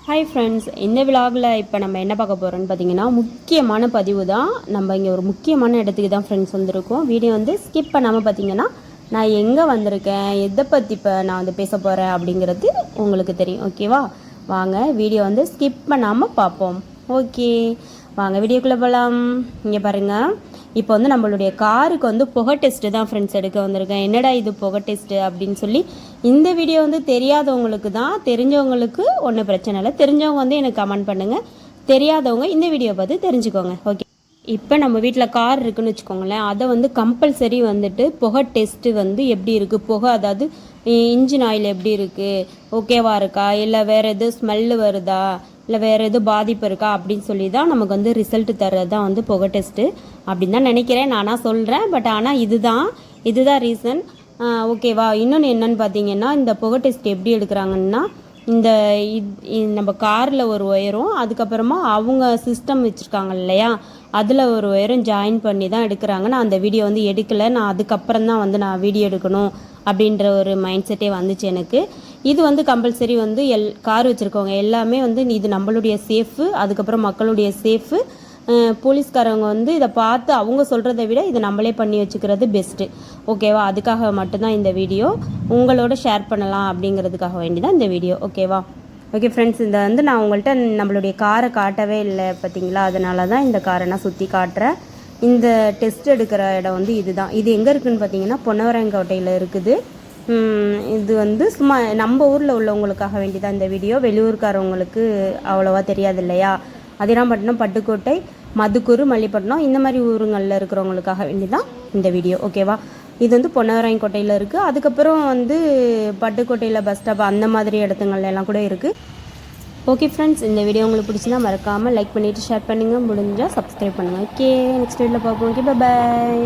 Hi friends, இந்த விலாகில் இப்போ நம்ம என்ன பார்க்க போகிறோம்னு பார்த்தீங்கன்னா முக்கியமான பதிவு தான். நம்ம இங்கே ஒரு முக்கியமான இடத்துக்கு தான் ஃப்ரெண்ட்ஸ் வந்திருக்கோம். வீடியோ வந்து ஸ்கிப் பண்ணாமல் பார்த்தீங்கன்னா நான் எங்கே வந்திருக்கேன், எதை பற்றி இப்போ நான் வந்து பேச போகிறேன் அப்படிங்கிறது உங்களுக்கு தெரியும். ஓகேவா? வாங்க வீடியோ வந்து ஸ்கிப் பண்ணாமல் பார்ப்போம். ஓகே, வாங்க வீடியோக்குள்ளே போகலாம். இங்கே பாருங்கள், இப்போ வந்து நம்மளுடைய காருக்கு வந்து புகை டெஸ்ட்டு தான் ஃப்ரெண்ட்ஸ் எடுக்க வந்திருக்கேன். என்னடா இது புகை டெஸ்ட்டு அப்படின்னு சொல்லி இந்த வீடியோ வந்து தெரியாதவங்களுக்கு தான். தெரிஞ்சவங்களுக்கு ஒன்றும் பிரச்சனை இல்லை. தெரிஞ்சவங்க வந்து எனக்கு கமெண்ட் பண்ணுங்கள். தெரியாதவங்க இந்த வீடியோ பார்த்து தெரிஞ்சுக்கோங்க. ஓகே, இப்போ நம்ம வீட்டில் கார் இருக்குதுன்னு வச்சுக்கோங்களேன், அதை வந்து கம்பல்சரி வந்துட்டு புகை டெஸ்ட்டு வந்து எப்படி இருக்குது, புகை அதாவது இன்ஜின் ஆயில் எப்படி இருக்குது, ஓகேவா இருக்கா, இல்லை வேறு எதுவும் ஸ்மெல்லு வருதா, இல்லை வேறு எதுவும் பாதிப்பு இருக்கா அப்படின்னு சொல்லி தான் நமக்கு வந்து ரிசல்ட் தர்றது தான் வந்து புகை டெஸ்ட்டு அப்படின்னு தான் நினைக்கிறேன். நானாக சொல்கிறேன், பட் ஆனால் இதுதான் ரீசன். ஓகேவா? இன்னொன்று என்னன்னு பார்த்தீங்கன்னா, இந்த புகை டெஸ்ட் எப்படி எடுக்கிறாங்கன்னா, இந்த நம்ம காரில் ஒரு ஒயரும் அதுக்கப்புறமா அவங்க சிஸ்டம் வச்சுருக்காங்க இல்லையா, அதில் ஒரு ஒயரும் ஜாயின் பண்ணி தான் எடுக்கிறாங்க. நான் அந்த வீடியோ வந்து எடுக்கலை. நான் அதுக்கப்புறம் தான் வந்து நான் வீடியோ எடுக்கணும் அப்படின்ற ஒரு மைண்ட் செட்டே வந்துச்சு எனக்கு. இது வந்து கம்பல்சரி வந்து கார் வச்சுருக்கவங்க எல்லாமே வந்து இது நம்மளுடைய சேஃபு, அதுக்கப்புறம் மக்களுடைய சேஃபு. போலீஸ்காரவங்க வந்து இதை பார்த்து அவங்க சொல்கிறத விட இதை நம்மளே பண்ணி வச்சுக்கிறது பெஸ்ட்டு. ஓகேவா? அதுக்காக மட்டும்தான் இந்த வீடியோ உங்களோட ஷேர் பண்ணலாம் அப்படிங்கிறதுக்காக வேண்டி தான் இந்த வீடியோ. ஓகேவா? ஓகே ஃப்ரெண்ட்ஸ், இந்த வந்து நான் உங்கள்கிட்ட நம்மளுடைய காரை காட்டவே இல்லை பார்த்தீங்களா, அதனால தான் இந்த காரை நான் சுற்றி காட்டுறேன். இந்த டெஸ்ட் எடுக்கிற இடம் வந்து இதுதான். இது எங்கே இருக்குதுன்னு பார்த்தீங்கன்னா பொன்னவரங்கோட்டையில் இருக்குது. இது வந்து சும்மா நம்ம ஊரில் உள்ளவங்களுக்காக வேண்டி தான் இந்த வீடியோ. வெளியூர்காரவங்களுக்கு அவ்வளோவா தெரியாது இல்லையா. அதிராம்பட்டினம், பட்டுக்கோட்டை, மதுக்கூர், மல்லிப்பட்டினம் இந்த மாதிரி ஊருங்களில் இருக்கிறவங்களுக்காக வேண்டி தான் இந்த வீடியோ. ஓகேவா? இது வந்து பொன்னவராயங்கோட்டையில் இருக்குது. அதுக்கப்புறம் வந்து பட்டுக்கோட்டையில் பஸ் ஸ்டாப் அந்த மாதிரி இடத்துங்கள்ல எல்லாம் கூட இருக்குது. ஓகே ஃப்ரெண்ட்ஸ், இந்த வீடியோ உங்களுக்கு பிடிச்சினா மறக்காமல் லைக் பண்ணிவிட்டு ஷேர் பண்ணுங்கள். முடிஞ்சால் சப்ஸ்கிரைப் பண்ணுங்கள். ஓகே, நெக்ஸ்ட் வீடியோவில் பார்ப்போம். ஓகே, பாய்.